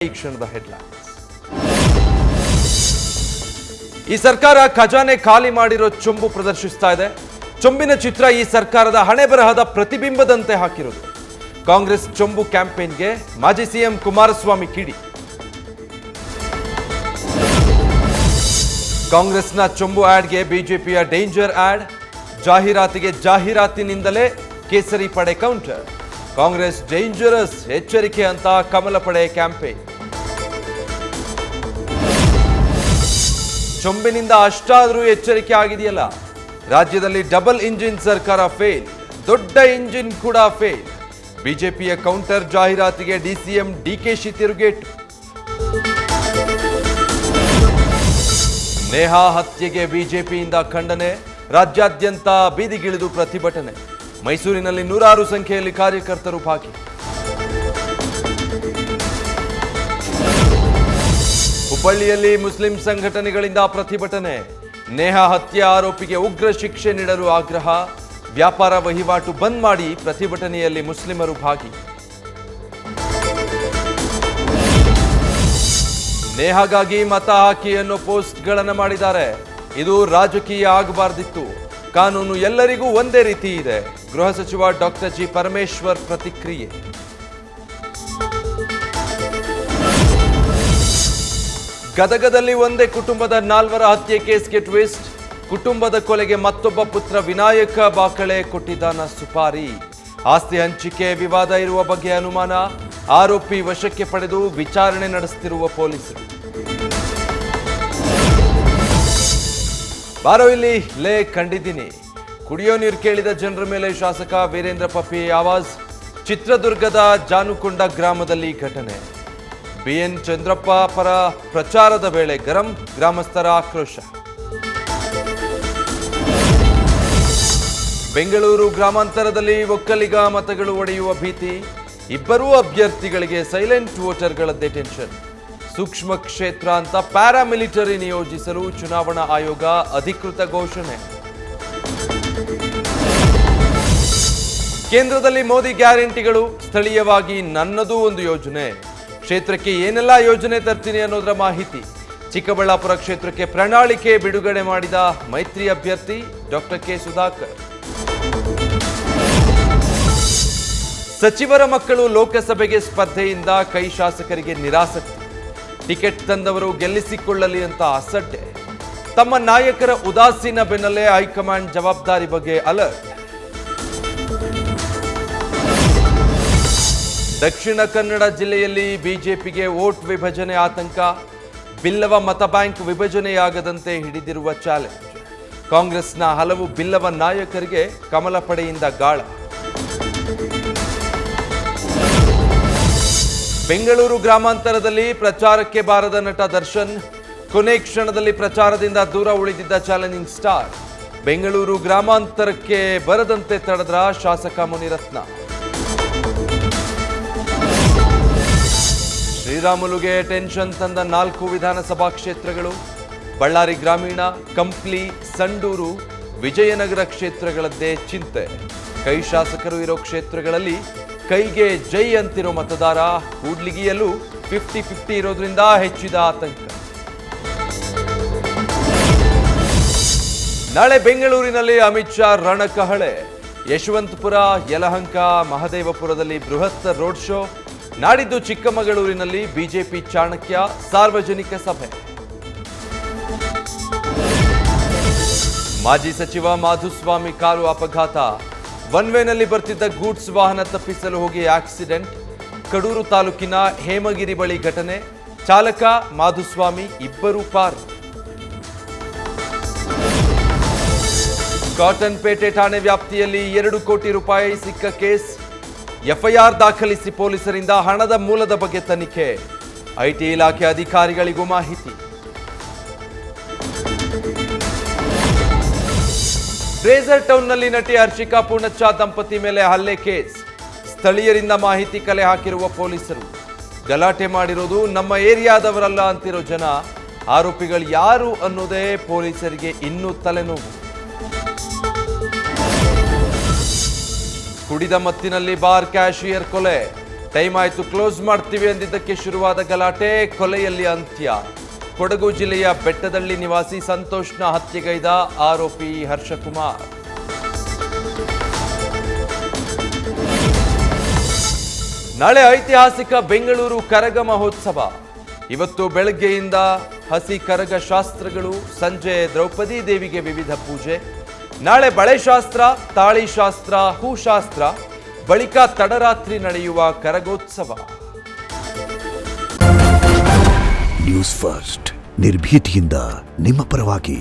ಈ ಕ್ಷಣದ ಹೆಡ್ಲೈನ್ಸ್. ಈ ಸರ್ಕಾರ ಖಜಾನೆ ಖಾಲಿ ಮಾಡಿರೋ ಚೊಂಬು ಪ್ರದರ್ಶಿಸ್ತಾ ಇದೆ. ಚೊಂಬಿನ ಚಿತ್ರ ಈ ಸರ್ಕಾರದ ಹಣೆ ಬರಹದ ಪ್ರತಿಬಿಂಬದಂತೆ ಹಾಕಿರೋದು. ಕಾಂಗ್ರೆಸ್ ಚೊಂಬು ಕ್ಯಾಂಪೇನ್ಗೆ ಮಾಜಿ ಸಿಎಂ ಕುಮಾರಸ್ವಾಮಿ ಕಿಡಿ. ಕಾಂಗ್ರೆಸ್ನ ಚೊಂಬು ಆಡ್ಗೆ ಬಿಜೆಪಿಯ ಡೇಂಜರ್ ಆಡ್. ಜಾಹೀರಾತಿಗೆ ಜಾಹೀರಾತಿನಿಂದಲೇ ಕೇಸರಿ ಪಡೆ ಕೌಂಟರ್. ಕಾಂಗ್ರೆಸ್ ಡೇಂಜರಸ್, ಎಚ್ಚರಿಕೆ ಅಂತ ಕಮಲ ಪಡೆ ಕ್ಯಾಂಪೇನ್. ಚೊಂಬಿನಿಂದ ಅಷ್ಟಾದರೂ ಎಚ್ಚರಿಕೆ ಆಗಿದೆಯಲ್ಲ. ರಾಜ್ಯದಲ್ಲಿ ಡಬಲ್ ಇಂಜಿನ್ ಸರ್ಕಾರ ಫೇಲ್, ದೊಡ್ಡ ಇಂಜಿನ್ ಕೂಡ ಫೇಲ್. ಬಿಜೆಪಿಯ ಕೌಂಟರ್ ಜಾಹೀರಾತಿಗೆ ಡಿಸಿಎಂ ಡಿಕೆಶಿ ತಿರುಗೇಟು. ನೇಹಾ ಹತ್ಯೆಗೆ ಬಿಜೆಪಿಯಿಂದ ಖಂಡನೆ, ರಾಜ್ಯಾದ್ಯಂತ ಬೀದಿಗಿಳಿದು ಪ್ರತಿಭಟನೆ. ಮೈಸೂರಿನಲ್ಲಿ ನೂರಾರು ಸಂಖ್ಯೆಯಲ್ಲಿ ಕಾರ್ಯಕರ್ತರು ಭಾಗಿ. ಹುಬ್ಬಳ್ಳಿಯಲ್ಲಿ ಮುಸ್ಲಿಂ ಸಂಘಟನೆಗಳಿಂದ ಪ್ರತಿಭಟನೆ. ನೇಹಾ ಹತ್ಯೆ ಆರೋಪಿಗೆ ಉಗ್ರ ಶಿಕ್ಷೆ ನೀಡಲು ಆಗ್ರಹ. ವ್ಯಾಪಾರ ವಹಿವಾಟು ಬಂದ್ ಮಾಡಿ ಪ್ರತಿಭಟನೆಯಲ್ಲಿ ಮುಸ್ಲಿಮರು ಭಾಗಿ. ನೇಹಾಗಾಗಿ ಮತ ಹಾಕಿ ಅನ್ನೋ ಪೋಸ್ಟ್ಗಳನ್ನು ಮಾಡಿದ್ದಾರೆ. ಇದು ರಾಜಕೀಯ ಆಗಬಾರ್ದಿತ್ತು. ಕಾನೂನು ಎಲ್ಲರಿಗೂ ಒಂದೇ ರೀತಿ ಇದೆ. ಗೃಹ ಸಚಿವ ಡಾಕ್ಟರ್ ಜಿ ಪರಮೇಶ್ವರ್ ಪ್ರತಿಕ್ರಿಯೆ. ಗದಗದಲ್ಲಿ ಒಂದೇ ಕುಟುಂಬದ 4 ಹತ್ಯೆ ಕೇಸ್ಗೆ ಟ್ವಿಸ್ಟ್. ಕುಟುಂಬದ ಕೊಲೆಗೆ ಮತ್ತೊಬ್ಬ ಪುತ್ರ ವಿನಾಯಕ ಬಾಕಳೆ ಕೊಟ್ಟಿದ್ದಾನ ಸುಪಾರಿ. ಆಸ್ತಿ ಹಂಚಿಕೆ ವಿವಾದ ಇರುವ ಬಗ್ಗೆ ಅನುಮಾನ. ಆರೋಪಿ ವಶಕ್ಕೆ ಪಡೆದು ವಿಚಾರಣೆ ನಡೆಸುತ್ತಿರುವ ಪೊಲೀಸರು. ಬಾರೋ ಇಲ್ಲಿ ಲೇ ಕಂಡಿದ್ದೀನಿ. ಕುಡಿಯೋ ನೀರು ಕೇಳಿದ ಜನರ ಮೇಲೆ ಶಾಸಕ ವೀರೇಂದ್ರ ಪಪ್ಪಿ ಆವಾಜ್. ಚಿತ್ರದುರ್ಗದ ಜಾನುಕೊಂಡ ಗ್ರಾಮದಲ್ಲಿ ಘಟನೆ. ಬಿಎನ್ ಚಂದ್ರಪ್ಪ ಪರ ಪ್ರಚಾರದ ವೇಳೆ ಗರಂ, ಗ್ರಾಮಸ್ಥರ ಆಕ್ರೋಶ. ಬೆಂಗಳೂರು ಗ್ರಾಮಾಂತರದಲ್ಲಿ ಒಕ್ಕಲಿಗ ಮತಗಳು ಒಡೆಯುವ ಭೀತಿ. ಇಬ್ಬರೂ ಅಭ್ಯರ್ಥಿಗಳಿಗೆ ಸೈಲೆಂಟ್ ವೋಟರ್ಗಳದ್ದೇ ಟೆನ್ಷನ್. ಸೂಕ್ಷ್ಮ ಕ್ಷೇತ್ರ ಅಂತ ಪ್ಯಾರಾಮಿಲಿಟರಿ ನಿಯೋಜಿಸಲು ಚುನಾವಣಾ ಆಯೋಗ ಅಧಿಕೃತ ಘೋಷಣೆ. ಕೇಂದ್ರದಲ್ಲಿ ಮೋದಿ ಗ್ಯಾರಂಟಿಗಳು, ಸ್ಥಳೀಯವಾಗಿ ನನ್ನದೂ ಒಂದು ಯೋಜನೆ. ಕ್ಷೇತ್ರಕ್ಕೆ ಏನೆಲ್ಲ ಯೋಜನೆ ತರ್ತೀನಿ ಅನ್ನೋದರ ಮಾಹಿತಿ. ಚಿಕ್ಕಬಳ್ಳಾಪುರ ಕ್ಷೇತ್ರಕ್ಕೆ ಪ್ರಣಾಳಿಕೆ ಬಿಡುಗಡೆ ಮಾಡಿದ ಮೈತ್ರಿ ಅಭ್ಯರ್ಥಿ ಡಾಕ್ಟರ್ ಕೆ ಸುಧಾಕರ್. ಸಚಿವರ ಮಕ್ಕಳು ಲೋಕಸಭೆಗೆ ಸ್ಪರ್ಧೆಯಿಂದ ಕೈ ಶಾಸಕರಿಗೆ ನಿರಾಸಕ್ತಿ. ಟಿಕೆಟ್ ತಂದವರು ಗೆಲ್ಲಿಸಿಕೊಳ್ಳಲಿ ಅಂತ ಅಸಡ್ಡೆ. ತಮ್ಮ ನಾಯಕರ ಉದಾಸೀನ ಬೆನ್ನಲ್ಲೇ ಹೈಕಮಾಂಡ್ ಜವಾಬ್ದಾರಿ ಬಗ್ಗೆ ಅಲರ್ಟ್. ದಕ್ಷಿಣ ಕನ್ನಡ ಜಿಲ್ಲೆಯಲ್ಲಿ ಬಿಜೆಪಿಗೆ ವೋಟ್ ವಿಭಜನೆ ಆತಂಕ. ಬಿಲ್ಲವ ಮತ ಬ್ಯಾಂಕ್ ವಿಭಜನೆಯಾಗದಂತೆ ಹಿಡಿದಿರುವ ಚಾಲೆಂಜ್. ಕಾಂಗ್ರೆಸ್ನ ಹಲವು ಬಿಲ್ಲವ ನಾಯಕರಿಗೆ ಕಮಲ ಪಡೆಯಿಂದ ಗಾಳ. ಬೆಂಗಳೂರು ಗ್ರಾಮಾಂತರದಲ್ಲಿ ಪ್ರಚಾರಕ್ಕೆ ಬಾರದ ನಟ ದರ್ಶನ್. ಕೊನೆ ಕ್ಷಣದಲ್ಲಿ ಪ್ರಚಾರದಿಂದ ದೂರ ಉಳಿದಿದ್ದ ಚಾಲೆಂಜಿಂಗ್ ಸ್ಟಾರ್. ಬೆಂಗಳೂರು ಗ್ರಾಮಾಂತರಕ್ಕೆ ಬರದಂತೆ ತಡೆದ್ರ ಶಾಸಕ ಮುನಿರತ್ನ. ಶ್ರೀರಾಮುಲುಗೆ ಟೆನ್ಷನ್ ತಂದ 4 ವಿಧಾನಸಭಾ ಕ್ಷೇತ್ರಗಳು. ಬಳ್ಳಾರಿ ಗ್ರಾಮೀಣ, ಕಂಪ್ಲಿ, ಸಂಡೂರು, ವಿಜಯನಗರ ಕ್ಷೇತ್ರಗಳದ್ದೇ ಚಿಂತೆ. ಕೈ ಶಾಸಕರು ಇರೋ ಕ್ಷೇತ್ರಗಳಲ್ಲಿ ಕೈಗೆ ಜೈ ಅಂತಿರೋ ಮತದಾರ. ಕೂಡ್ಲಿಗಿಯಲ್ಲೂ 50-50 ಇರೋದ್ರಿಂದ ಹೆಚ್ಚಿದ ಆತಂಕ. ನಾಳೆ ಬೆಂಗಳೂರಿನಲ್ಲಿ ಅಮಿತ್ ಶಾ ರಣಕಹಳೆ. ಯಶವಂತಪುರ, ಯಲಹಂಕ, ಮಹದೇವಪುರದಲ್ಲಿ ಬೃಹತ್ ರೋಡ್ ಶೋ. ನಾಡಿದ್ದು ಚಿಕ್ಕಮಗಳೂರಿನಲ್ಲಿ ಬಿಜೆಪಿ ಚಾಣಕ್ಯ ಸಾರ್ವಜನಿಕ ಸಭೆ. ಮಾಜಿ ಸಚಿವ ಮಾಧುಸ್ವಾಮಿ ಕಾರು ಅಪಘಾತ. ಒನ್ ವೇನಲ್ಲಿ ಬರ್ತಿದ್ದ ಗೂಡ್ಸ್ ವಾಹನ ತಪ್ಪಿಸಲು ಹೋಗಿ ಆಕ್ಸಿಡೆಂಟ್. ಕಡೂರು ತಾಲೂಕಿನ ಹೇಮಗಿರಿ ಬಳಿ ಘಟನೆ. ಚಾಲಕ ಮಾಧುಸ್ವಾಮಿ ಇಬ್ಬರು ಪಾರು. ಕಾಟನ್ ಪೇಟೆ ಠಾಣೆ ವ್ಯಾಪ್ತಿಯಲ್ಲಿ 2 ಕೋಟಿ ರೂಪಾಯಿ ಸಿಕ್ಕ ಕೇಸ್. ಎಫ್ಐಆರ್ ದಾಖಲಿಸಿ ಪೊಲೀಸರಿಂದ ಹಣದ ಮೂಲದ ಬಗ್ಗೆ ತನಿಖೆ. ಐಟಿ ಇಲಾಖೆ ಅಧಿಕಾರಿಗಳಿಗೂ ಮಾಹಿತಿ. ಫ್ರೇಜರ್ ಟೌನ್ನಲ್ಲಿ ನಟಿ ಹರ್ಷಿಕಾ ಪೂರ್ಣಚ್ಚ ದಂಪತಿ ಮೇಲೆ ಹಲ್ಲೆ ಕೇಸ್. ಸ್ಥಳೀಯರಿಂದ ಮಾಹಿತಿ ಕಲೆ ಹಾಕಿರುವ ಪೊಲೀಸರು. ಗಲಾಟೆ ಮಾಡಿರೋದು ನಮ್ಮ ಏರಿಯಾದವರಲ್ಲ ಅಂತಿರೋ ಜನ. ಆರೋಪಿಗಳು ಯಾರು ಅನ್ನೋದೇ ಪೊಲೀಸರಿಗೆ ಇನ್ನೂ ತಲೆನೋವು. ಕುಡಿದ ಮತ್ತಿನಲ್ಲಿ ಬಾರ್ ಕ್ಯಾಶಿಯರ್ ಕೊಲೆ. ಟೈಮ್ ಆಯ್ತು ಕ್ಲೋಸ್ ಮಾಡ್ತೀವಿ ಅಂದಿದ್ದಕ್ಕೆ ಶುರುವಾದ ಗಲಾಟೆ, ಕೊಲೆಯಲ್ಲಿ ಅಂತ್ಯ. ಕೊಡಗು ಜಿಲ್ಲೆಯ ಬೆಟ್ಟದಳ್ಳಿ ನಿವಾಸಿ ಸಂತೋಷ್ನ ಹತ್ಯೆಗೈದ ಆರೋಪಿ ಹರ್ಷಕುಮಾರ್. ನಾಳೆ ಐತಿಹಾಸಿಕ ಬೆಂಗಳೂರು ಕರಗ ಮಹೋತ್ಸವ. ಇವತ್ತು ಬೆಳಗ್ಗೆಯಿಂದ ಹಸಿ ಕರಗ ಶಾಸ್ತ್ರಗಳು, ಸಂಜೆ ದ್ರೌಪದಿ ದೇವಿಗೆ ವಿವಿಧ ಪೂಜೆ. ನಾಳೆ ಬಳೆಶಾಸ್ತ್ರ, ತಾಳಿಶಾಸ್ತ್ರ, ಹೂಶಾಸ್ತ್ರ, ಬಳಿಕ ತಡರಾತ್ರಿ ನಡೆಯುವ ಕರಗೋತ್ಸವ. ನ್ಯೂಸ್ ಫಸ್ಟ್, ನಿರ್ಭೀತಿಯಿಂದ ನಿಮ್ಮ ಪರವಾಗಿ.